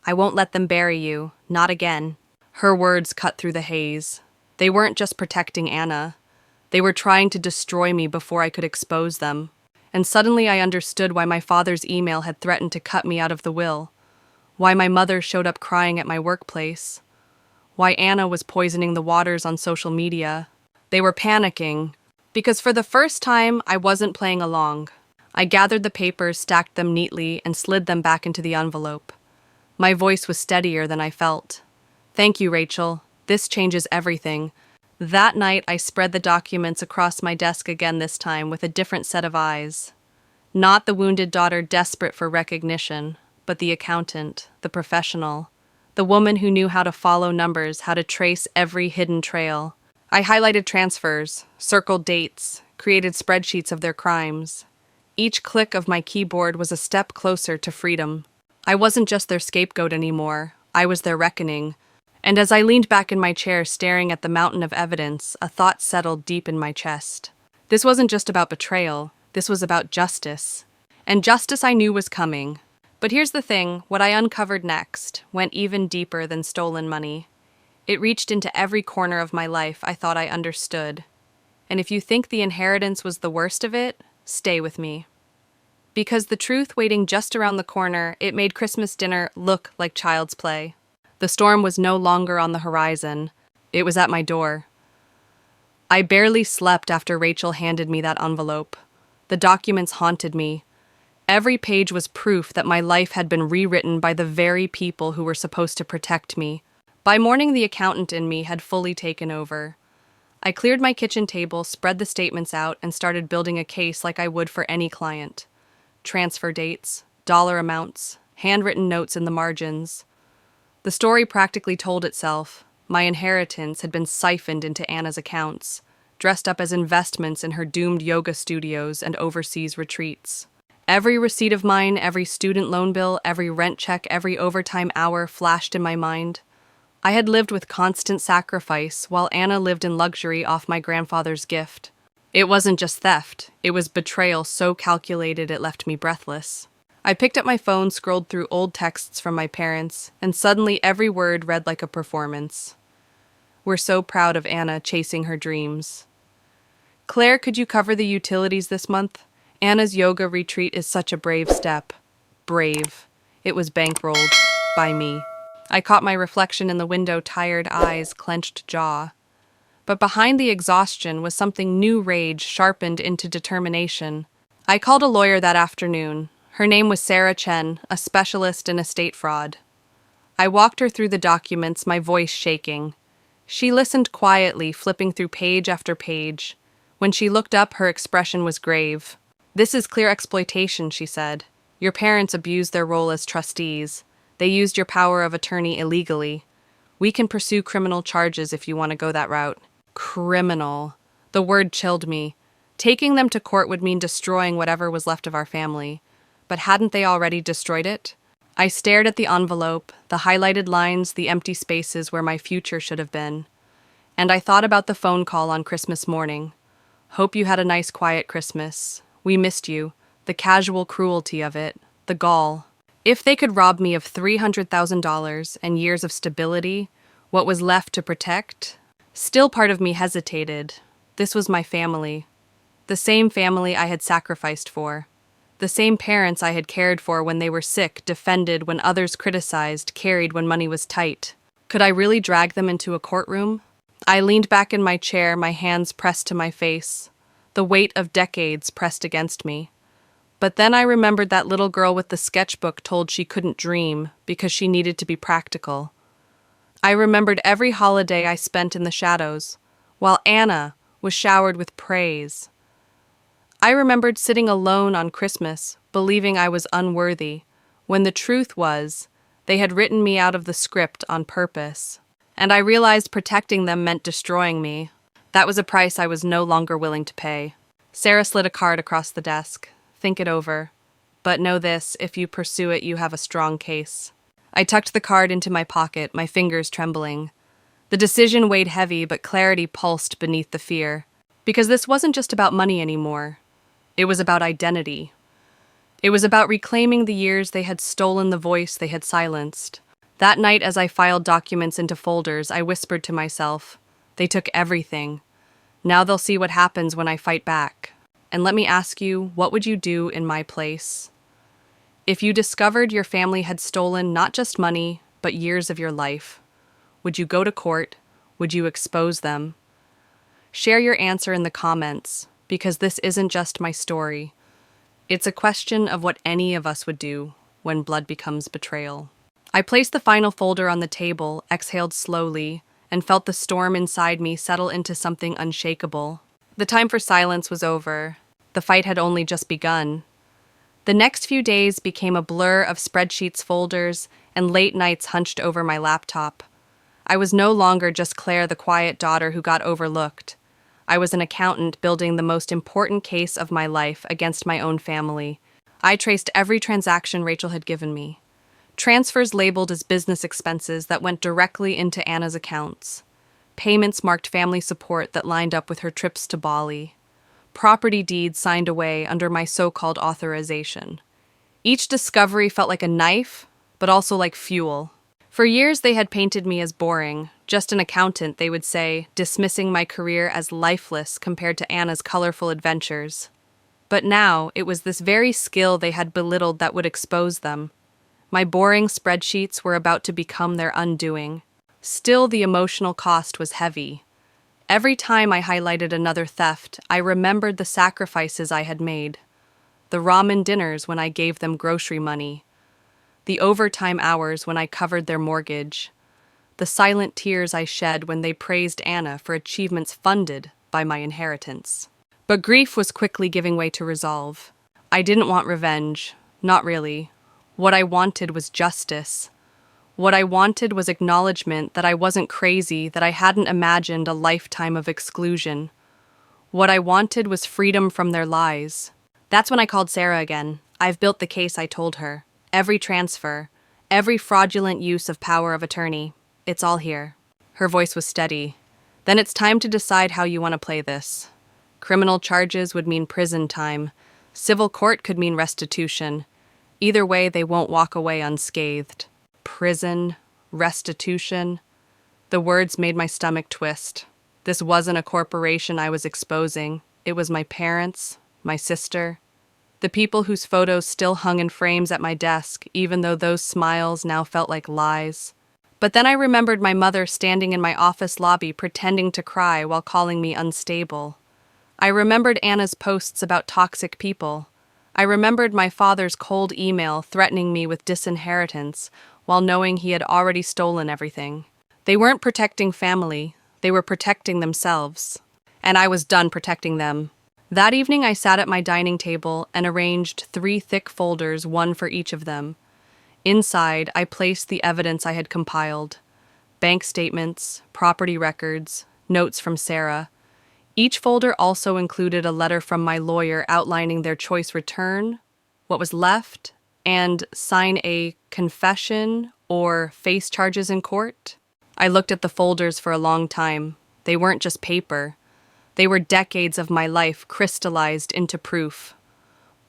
S1: I won't let them bury you, not again." Her words cut through the haze. They weren't just protecting Anna. They were trying to destroy me before I could expose them. And suddenly I understood why my father's email had threatened to cut me out of the will. Why my mother showed up crying at my workplace. Why Anna was poisoning the waters on social media. They were panicking. Because for the first time, I wasn't playing along. I gathered the papers, stacked them neatly, and slid them back into the envelope. My voice was steadier than I felt. "Thank you, Rachel. This changes everything." That night, I spread the documents across my desk again, this time with a different set of eyes. Not the wounded daughter desperate for recognition, but the accountant, the professional, the woman who knew how to follow numbers, how to trace every hidden trail. I highlighted transfers, circled dates, created spreadsheets of their crimes. Each click of my keyboard was a step closer to freedom. I wasn't just their scapegoat anymore, I was their reckoning. And as I leaned back in my chair staring at the mountain of evidence, a thought settled deep in my chest. This wasn't just about betrayal, this was about justice. And justice I knew was coming. But here's the thing, what I uncovered next went even deeper than stolen money. It reached into every corner of my life I thought I understood. And if you think the inheritance was the worst of it, stay with me. Because the truth waiting just around the corner, it made Christmas dinner look like child's play. The storm was no longer on the horizon. It was at my door. I barely slept after Rachel handed me that envelope. The documents haunted me. Every page was proof that my life had been rewritten by the very people who were supposed to protect me. By morning, the accountant in me had fully taken over. I cleared my kitchen table, spread the statements out, and started building a case like I would for any client. Transfer dates, dollar amounts, handwritten notes in the margins. The story practically told itself. My inheritance had been siphoned into Anna's accounts, dressed up as investments in her doomed yoga studios and overseas retreats. Every receipt of mine, every student loan bill, every rent check, every overtime hour flashed in my mind. I had lived with constant sacrifice, while Anna lived in luxury off my grandfather's gift. It wasn't just theft, it was betrayal so calculated it left me breathless. I picked up my phone, scrolled through old texts from my parents, and suddenly every word read like a performance. We're so proud of Anna chasing her dreams. Claire, could you cover the utilities this month? Anna's yoga retreat is such a brave step. Brave. It was bankrolled. By me. I caught my reflection in the window, tired eyes, clenched jaw. But behind the exhaustion was something new, rage sharpened into determination. I called a lawyer that afternoon. Her name was Sarah Chen, a specialist in estate fraud. I walked her through the documents, my voice shaking. She listened quietly, flipping through page after page. When she looked up, her expression was grave. "This is clear exploitation," she said. "Your parents abused their role as trustees. They used your power of attorney illegally. We can pursue criminal charges if you want to go that route." Criminal. The word chilled me. Taking them to court would mean destroying whatever was left of our family. But hadn't they already destroyed it? I stared at the envelope, the highlighted lines, the empty spaces where my future should have been. And I thought about the phone call on Christmas morning. Hope you had a nice, quiet Christmas. We missed you. The casual cruelty of it. The gall. If they could rob me of $300,000 and years of stability, what was left to protect? Still part of me hesitated. This was my family. The same family I had sacrificed for. The same parents I had cared for when they were sick, defended when others criticized, carried when money was tight. Could I really drag them into a courtroom? I leaned back in my chair, my hands pressed to my face. The weight of decades pressed against me. But then I remembered that little girl with the sketchbook told she couldn't dream because she needed to be practical. I remembered every holiday I spent in the shadows, while Anna was showered with praise. I remembered sitting alone on Christmas, believing I was unworthy, when the truth was, they had written me out of the script on purpose. And I realized protecting them meant destroying me. That was a price I was no longer willing to pay. Sarah slid a card across the desk. Think it over. But know this, if you pursue it, you have a strong case. I tucked the card into my pocket, my fingers trembling. The decision weighed heavy, but clarity pulsed beneath the fear. Because this wasn't just about money anymore. It was about identity. It was about reclaiming the years they had stolen, the voice they had silenced. That night, as I filed documents into folders, I whispered to myself, they took everything. Now they'll see what happens when I fight back. And let me ask you, what would you do in my place? If you discovered your family had stolen not just money, but years of your life, would you go to court? Would you expose them? Share your answer in the comments, because this isn't just my story. It's a question of what any of us would do when blood becomes betrayal. I placed the final folder on the table, exhaled slowly, and felt the storm inside me settle into something unshakable. The time for silence was over. The fight had only just begun. The next few days became a blur of spreadsheets, folders, and late nights hunched over my laptop. I was no longer just Claire, the quiet daughter who got overlooked. I was an accountant building the most important case of my life against my own family. I traced every transaction Rachel had given me. Transfers labeled as business expenses that went directly into Anna's accounts. Payments marked family support that lined up with her trips to Bali. Property deeds signed away under my so-called authorization. Each discovery felt like a knife, but also like fuel. For years, they had painted me as boring, just an accountant, they would say, dismissing my career as lifeless compared to Anna's colorful adventures. But now, it was this very skill they had belittled that would expose them. My boring spreadsheets were about to become their undoing. Still, the emotional cost was heavy. Every time I highlighted another theft, I remembered the sacrifices I had made. The ramen dinners when I gave them grocery money. The overtime hours when I covered their mortgage. The silent tears I shed when they praised Anna for achievements funded by my inheritance. But grief was quickly giving way to resolve. I didn't want revenge. Not really. What I wanted was justice. What I wanted was acknowledgement that I wasn't crazy, that I hadn't imagined a lifetime of exclusion. What I wanted was freedom from their lies. That's when I called Sarah again. I've built the case, I told her. Every transfer, every fraudulent use of power of attorney, it's all here. Her voice was steady. Then it's time to decide how you want to play this. Criminal charges would mean prison time. Civil court could mean restitution. Either way, they won't walk away unscathed. Prison, restitution. The words made my stomach twist. This wasn't a corporation I was exposing. It was my parents, my sister. The people whose photos still hung in frames at my desk, even though those smiles now felt like lies. But then I remembered my mother standing in my office lobby pretending to cry while calling me unstable. I remembered Anna's posts about toxic people. I remembered my father's cold email threatening me with disinheritance while knowing he had already stolen everything. They weren't protecting family, they were protecting themselves. And I was done protecting them. That evening, I sat at my dining table and arranged 3 thick folders, one for each of them. Inside, I placed the evidence I had compiled. Bank statements, property records, notes from Sarah. Each folder also included a letter from my lawyer outlining their choice return, what was left, and sign a confession or face charges in court. I looked at the folders for a long time. They weren't just paper. They were decades of my life crystallized into proof.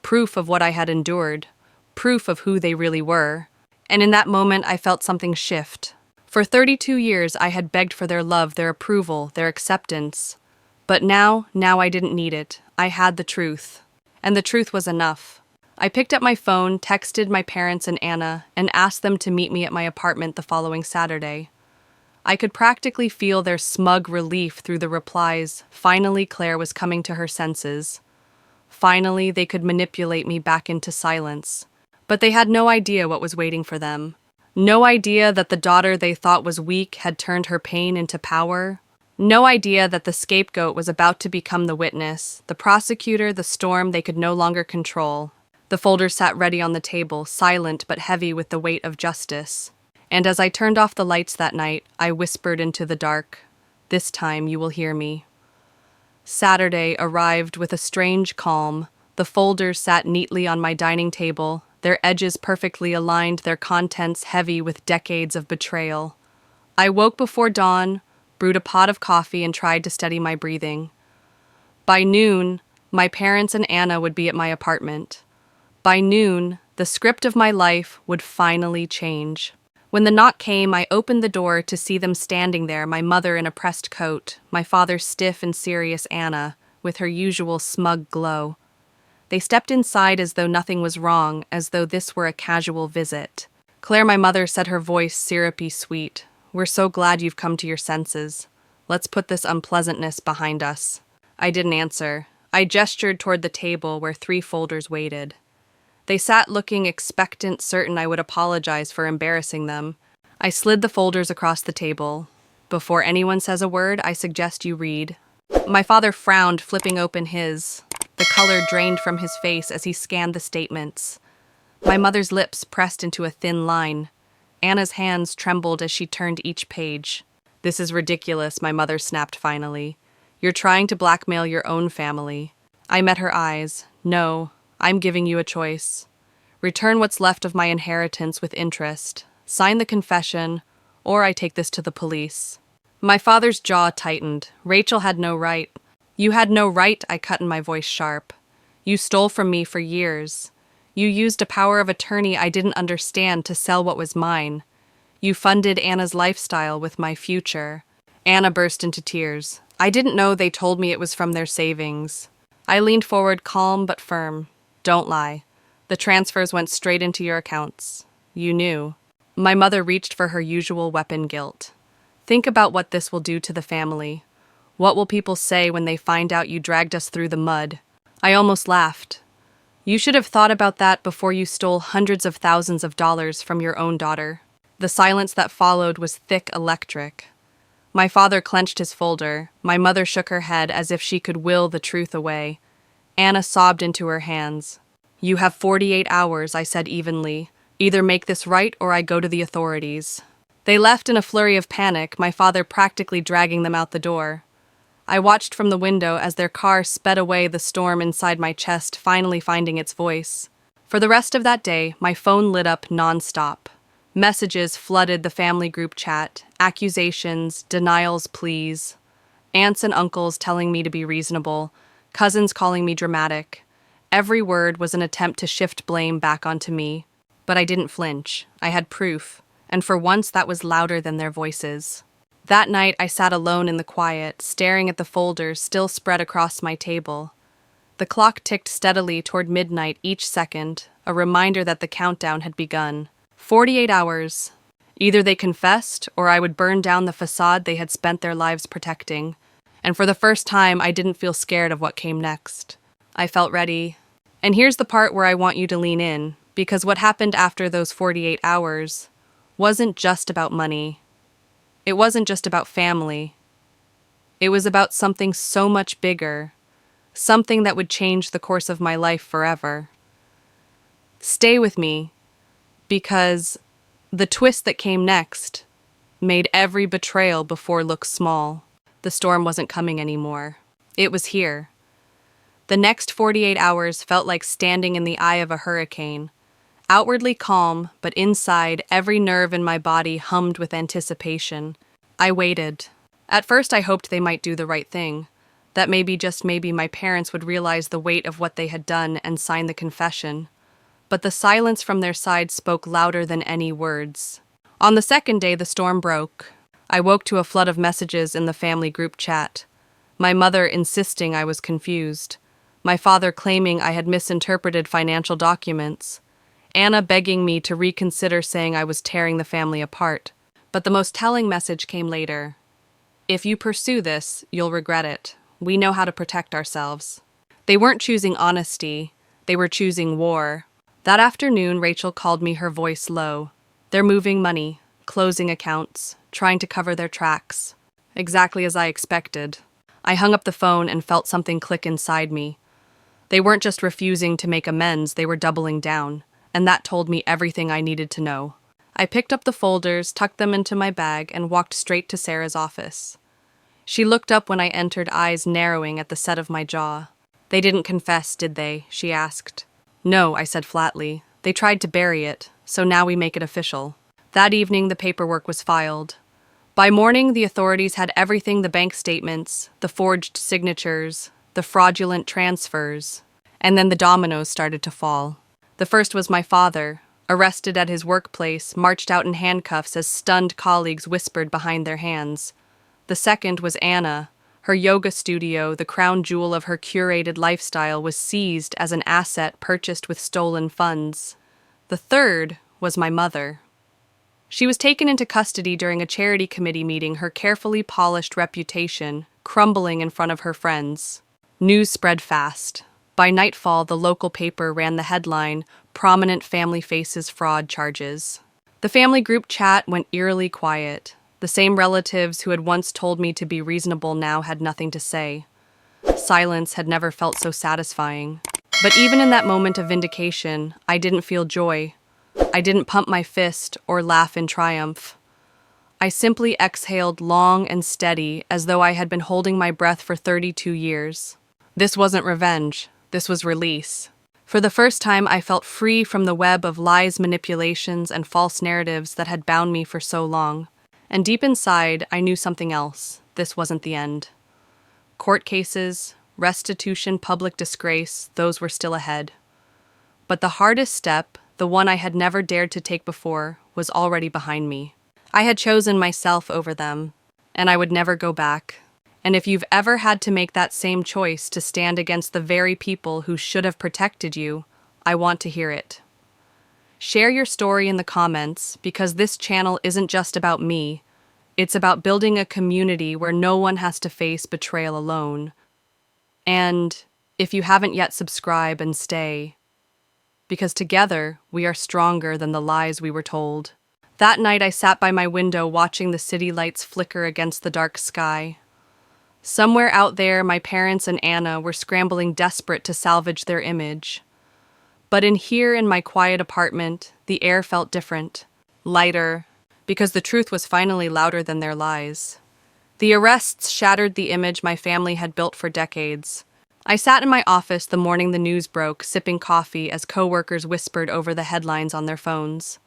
S1: Proof of what I had endured. Proof of who they really were. And in that moment, I felt something shift. For 32 years, I had begged for their love, their approval, their acceptance. But now I didn't need it. I had the truth. And the truth was enough. I picked up my phone, texted my parents and Anna, and asked them to meet me at my apartment the following Saturday. I could practically feel their smug relief through the replies. Finally, Claire was coming to her senses. Finally, they could manipulate me back into silence. But they had no idea what was waiting for them. No idea that the daughter they thought was weak had turned her pain into power. No idea that the scapegoat was about to become the witness, the prosecutor, the storm they could no longer control. The folders sat ready on the table, silent but heavy with the weight of justice. And as I turned off the lights that night, I whispered into the dark, "This time you will hear me." Saturday arrived with a strange calm. The folders sat neatly on my dining table, their edges perfectly aligned, their contents heavy with decades of betrayal. I woke before dawn, brewed a pot of coffee, and tried to steady my breathing. By noon, my parents and Anna would be at my apartment. By noon, the script of my life would finally change. When the knock came, I opened the door to see them standing there, my mother in a pressed coat, my father stiff and serious Anna, with her usual smug glow. They stepped inside as though nothing was wrong, as though this were a casual visit. Claire, my mother, said, her voice syrupy sweet. "We're so glad you've come to your senses. Let's put this unpleasantness behind us." I didn't answer. I gestured toward the table where 3 folders waited. They sat looking expectant, certain I would apologize for embarrassing them. I slid the folders across the table. "Before anyone says a word, I suggest you read." My father frowned, flipping open his. The color drained from his face as he scanned the statements. My mother's lips pressed into a thin line. Anna's hands trembled as she turned each page. This is ridiculous, my mother snapped finally. You're trying to blackmail your own family. I met her eyes. No, I'm giving you a choice. Return what's left of my inheritance with interest. Sign the confession, or I take this to the police. My father's jaw tightened. Rachel had no right. You had no right, I cut in my voice sharp. You stole from me for years. You used a power of attorney I didn't understand to sell what was mine. You funded Anna's lifestyle with my future. Anna burst into tears. I didn't know they told me it was from their savings. I leaned forward, calm but firm. Don't lie. The transfers went straight into your accounts. You knew. My mother reached for her usual weapon, guilt. Think about what this will do to the family. What will people say when they find out you dragged us through the mud? I almost laughed. You should have thought about that before you stole hundreds of thousands of dollars from your own daughter. The silence that followed was thick, electric. My father clenched his folder. My mother shook her head as if she could will the truth away. Anna sobbed into her hands. You have 48 hours, I said evenly. Either make this right or I go to the authorities. They left in a flurry of panic, my father practically dragging them out the door. I watched from the window as their car sped away, the storm inside my chest finally finding its voice. For the rest of that day, my phone lit up nonstop. Messages flooded the family group chat, accusations, denials, pleas. Aunts and uncles telling me to be reasonable, cousins calling me dramatic. Every word was an attempt to shift blame back onto me. But I didn't flinch. I had proof, and for once that was louder than their voices. That night I sat alone in the quiet, staring at the folders still spread across my table. The clock ticked steadily toward midnight each second, a reminder that the countdown had begun. 48 hours. Either they confessed, or I would burn down the facade they had spent their lives protecting. And for the first time, I didn't feel scared of what came next. I felt ready. And here's the part where I want you to lean in, because what happened after those 48 hours wasn't just about money. It wasn't just about family. It was about something so much bigger, something that would change the course of my life forever. Stay with me, because the twist that came next made every betrayal before look small. The storm wasn't coming anymore. It was here. The next 48 hours felt like standing in the eye of a hurricane. Outwardly calm, but inside, every nerve in my body hummed with anticipation. I waited. At first I hoped they might do the right thing, that maybe, just maybe, my parents would realize the weight of what they had done and sign the confession. But the silence from their side spoke louder than any words. On the second day, the storm broke. I woke to a flood of messages in the family group chat. My mother insisting I was confused. My father claiming I had misinterpreted financial documents. Anna begging me to reconsider, saying I was tearing the family apart. But the most telling message came later. If you pursue this, you'll regret it. We know how to protect ourselves. They weren't choosing honesty. They were choosing war. That afternoon, Rachel called me, her voice low. They're moving money, closing accounts, trying to cover their tracks. Exactly as I expected. I hung up the phone and felt something click inside me. They weren't just refusing to make amends, they were doubling down. And that told me everything I needed to know. I picked up the folders, tucked them into my bag, and walked straight to Sarah's office. She looked up when I entered, eyes narrowing at the set of my jaw. They didn't confess, did they? She asked. No, I said flatly. They tried to bury it, so now we make it official. That evening, the paperwork was filed. By morning, the authorities had everything: the bank statements, the forged signatures, the fraudulent transfers. And then the dominoes started to fall. The first was my father, arrested at his workplace, marched out in handcuffs as stunned colleagues whispered behind their hands. The second was Anna. Her yoga studio, the crown jewel of her curated lifestyle, was seized as an asset purchased with stolen funds. The third was my mother. She was taken into custody during a charity committee meeting, her carefully polished reputation crumbling in front of her friends. News spread fast. By nightfall, the local paper ran the headline, "Prominent Family Faces Fraud Charges." The family group chat went eerily quiet. The same relatives who had once told me to be reasonable now had nothing to say. Silence had never felt so satisfying. But even in that moment of vindication, I didn't feel joy. I didn't pump my fist or laugh in triumph. I simply exhaled long and steady, as though I had been holding my breath for 32 years. This wasn't revenge, this was release. For the first time, I felt free from the web of lies, manipulations, and false narratives that had bound me for so long. And deep inside, I knew something else. This wasn't the end. Court cases, restitution, public disgrace, those were still ahead. But the hardest step, the one I had never dared to take before, was already behind me. I had chosen myself over them, and I would never go back. And if you've ever had to make that same choice to stand against the very people who should have protected you, I want to hear it. Share your story in the comments, because this channel isn't just about me. It's about building a community where no one has to face betrayal alone. And if you haven't yet, subscribe and stay. Because together, we are stronger than the lies we were told. That night, I sat by my window watching the city lights flicker against the dark sky. Somewhere out there, my parents and Anna were scrambling, desperate to salvage their image. But in my quiet apartment, the air felt different, lighter, because the truth was finally louder than their lies. The arrests shattered the image my family had built for decades. I sat in my office the morning the news broke, sipping coffee as coworkers whispered over the headlines on their phones.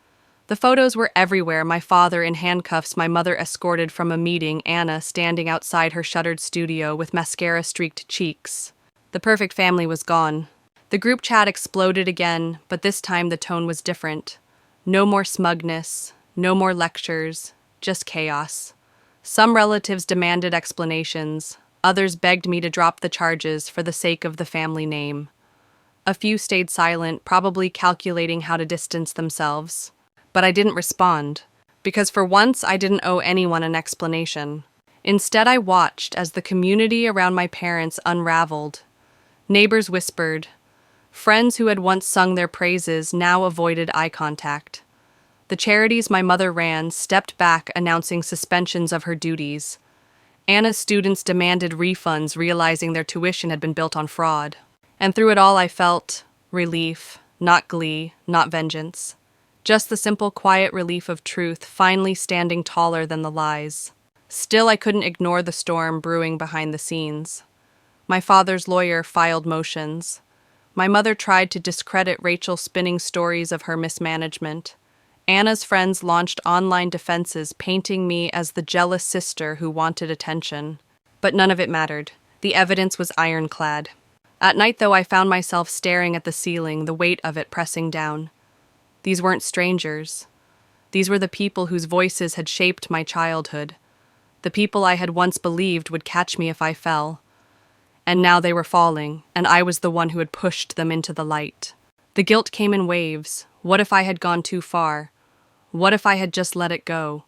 S1: The photos were everywhere, my father in handcuffs, my mother escorted from a meeting, Anna standing outside her shuttered studio with mascara-streaked cheeks. The perfect family was gone. The group chat exploded again, but this time the tone was different. No more smugness, no more lectures, just chaos. Some relatives demanded explanations, others begged me to drop the charges for the sake of the family name. A few stayed silent, probably calculating how to distance themselves. But I didn't respond, because for once I didn't owe anyone an explanation. Instead, I watched as the community around my parents unraveled. Neighbors whispered. Friends who had once sung their praises now avoided eye contact. The charities my mother ran stepped back, announcing suspensions of her duties. Anna's students demanded refunds, realizing their tuition had been built on fraud. And through it all, I felt relief, not glee, not vengeance. Just the simple, quiet relief of truth finally standing taller than the lies. Still, I couldn't ignore the storm brewing behind the scenes. My father's lawyer filed motions. My mother tried to discredit Rachel, spinning stories of her mismanagement. Anna's friends launched online defenses, painting me as the jealous sister who wanted attention. But none of it mattered. The evidence was ironclad. At night, though, I found myself staring at the ceiling, the weight of it pressing down. These weren't strangers. These were the people whose voices had shaped my childhood. The people I had once believed would catch me if I fell. And now they were falling, and I was the one who had pushed them into the light. The guilt came in waves. What if I had gone too far? What if I had just let it go?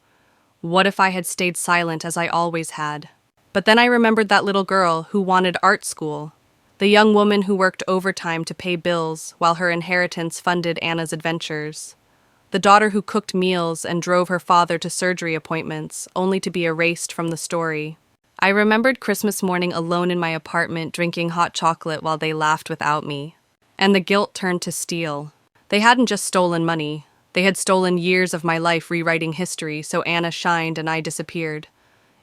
S1: What if I had stayed silent as I always had? But then I remembered that little girl who wanted art school. The young woman who worked overtime to pay bills while her inheritance funded Anna's adventures. The daughter who cooked meals and drove her father to surgery appointments, only to be erased from the story. I remembered Christmas morning alone in my apartment, drinking hot chocolate while they laughed without me. And the guilt turned to steel. They hadn't just stolen money. They had stolen years of my life rewriting history, so Anna shined and I disappeared.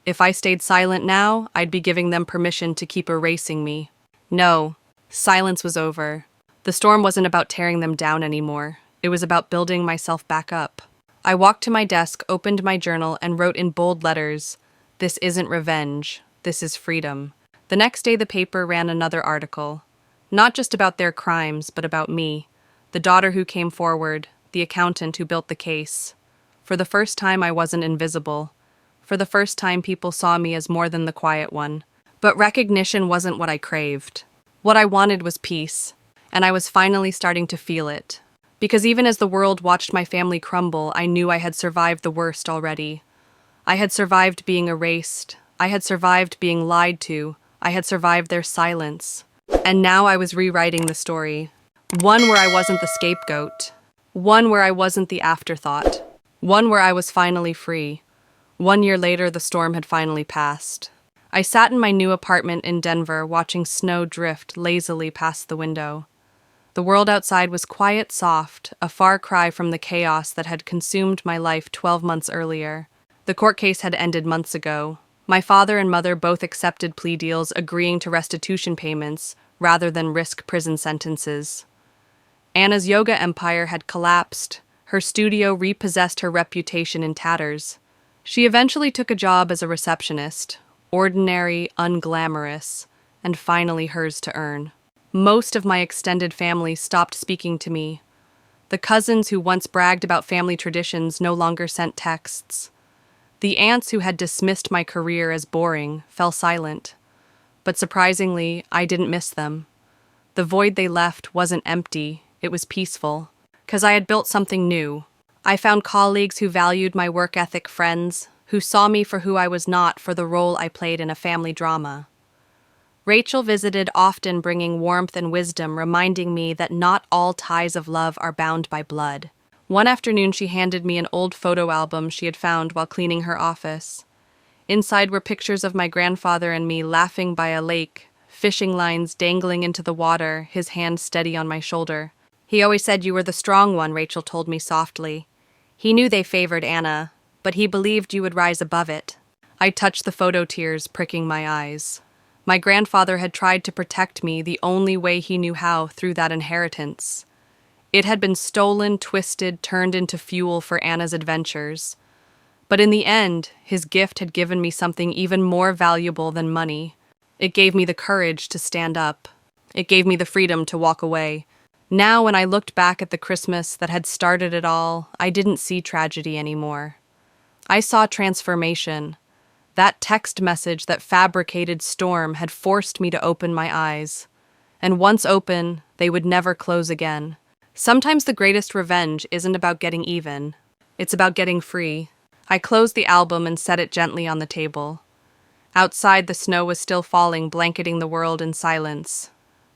S1: If I stayed silent now, I'd be giving them permission to keep erasing me. No, silence was over. The storm wasn't about tearing them down anymore. It was about building myself back up. I walked to my desk, opened my journal, and wrote in bold letters, "This isn't revenge. This is freedom." The next day, the paper ran another article. Not just about their crimes, but about me. The daughter who came forward, the accountant who built the case. For the first time, I wasn't invisible. For the first time, people saw me as more than the quiet one. But recognition wasn't what I craved. What I wanted was peace, and I was finally starting to feel it. Because even as the world watched my family crumble, I knew I had survived the worst already. I had survived being erased. I had survived being lied to. I had survived their silence. And now I was rewriting the story. One where I wasn't the scapegoat. One where I wasn't the afterthought. One where I was finally free. 1 year later, the storm had finally passed. I sat in my new apartment in Denver, watching snow drift lazily past the window. The world outside was quiet, soft, a far cry from the chaos that had consumed my life 12 months earlier. The court case had ended months ago. My father and mother both accepted plea deals, agreeing to restitution payments rather than risk prison sentences. Anna's yoga empire had collapsed. Her studio repossessed her reputation in tatters. She eventually took a job as a receptionist, ordinary, unglamorous, and finally hers to earn. Most of my extended family stopped speaking to me. The cousins who once bragged about family traditions no longer sent texts. The aunts who had dismissed my career as boring fell silent. But surprisingly, I didn't miss them. The void they left wasn't empty, it was peaceful. 'Cause I had built something new. I found colleagues who valued my work ethic, friends who saw me for who I was, not for the role I played in a family drama. Rachel visited often, bringing warmth and wisdom, reminding me that not all ties of love are bound by blood. One afternoon, she handed me an old photo album she had found while cleaning her office. Inside were pictures of my grandfather and me laughing by a lake, fishing lines dangling into the water, his hand steady on my shoulder. "He always said you were the strong one," Rachel told me softly. "He knew they favored Anna, but he believed you would rise above it." I touched the photo, tears pricking my eyes. My grandfather had tried to protect me the only way he knew how, through that inheritance. It had been stolen, twisted, turned into fuel for Anna's adventures. But in the end, his gift had given me something even more valuable than money. It gave me the courage to stand up. It gave me the freedom to walk away. Now, when I looked back at the Christmas that had started it all, I didn't see tragedy anymore. I saw transformation. That text message that fabricated storm had forced me to open my eyes. And once open, they would never close again. Sometimes the greatest revenge isn't about getting even. It's about getting free. I closed the album and set it gently on the table. Outside, the snow was still falling, blanketing the world in silence.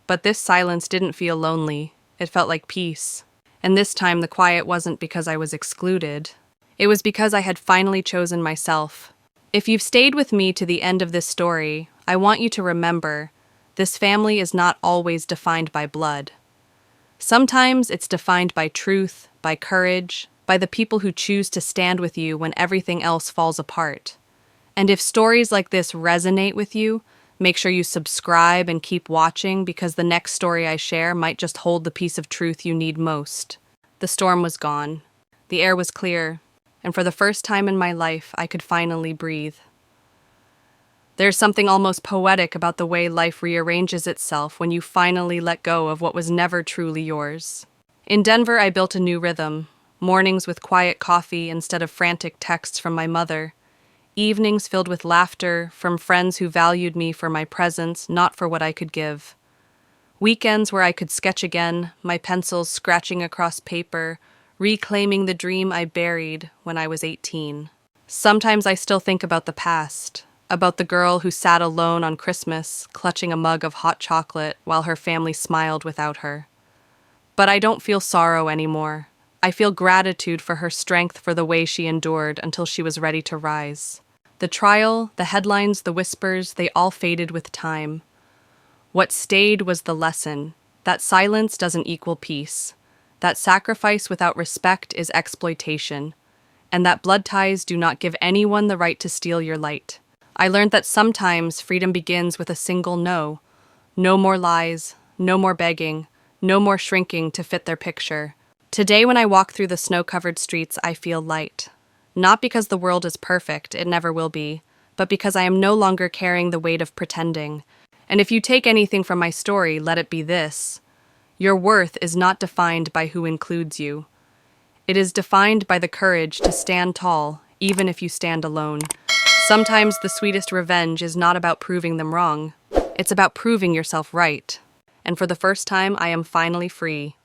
S1: But this silence didn't feel lonely. It felt like peace. And this time, the quiet wasn't because I was excluded. It was because I had finally chosen myself. If you've stayed with me to the end of this story, I want you to remember, this family is not always defined by blood. Sometimes it's defined by truth, by courage, by the people who choose to stand with you when everything else falls apart. And if stories like this resonate with you, make sure you subscribe and keep watching, because the next story I share might just hold the piece of truth you need most. The storm was gone. The air was clear. And for the first time in my life, I could finally breathe. There's something almost poetic about the way life rearranges itself when you finally let go of what was never truly yours. In Denver, I built a new rhythm. Mornings with quiet coffee instead of frantic texts from my mother. Evenings filled with laughter from friends who valued me for my presence, not for what I could give. Weekends where I could sketch again, my pencils scratching across paper, reclaiming the dream I buried when I was 18. Sometimes I still think about the past, about the girl who sat alone on Christmas, clutching a mug of hot chocolate while her family smiled without her. But I don't feel sorrow anymore. I feel gratitude for her strength, for the way she endured until she was ready to rise. The trial, the headlines, the whispers, they all faded with time. What stayed was the lesson that silence doesn't equal peace, that sacrifice without respect is exploitation, and that blood ties do not give anyone the right to steal your light. I learned that sometimes freedom begins with a single no. No more lies, no more begging, no more shrinking to fit their picture. Today, when I walk through the snow-covered streets, I feel light. Not because the world is perfect, it never will be, but because I am no longer carrying the weight of pretending. And if you take anything from my story, let it be this. Your worth is not defined by who includes you. It is defined by the courage to stand tall, even if you stand alone. Sometimes the sweetest revenge is not about proving them wrong. It's about proving yourself right. And for the first time, I am finally free.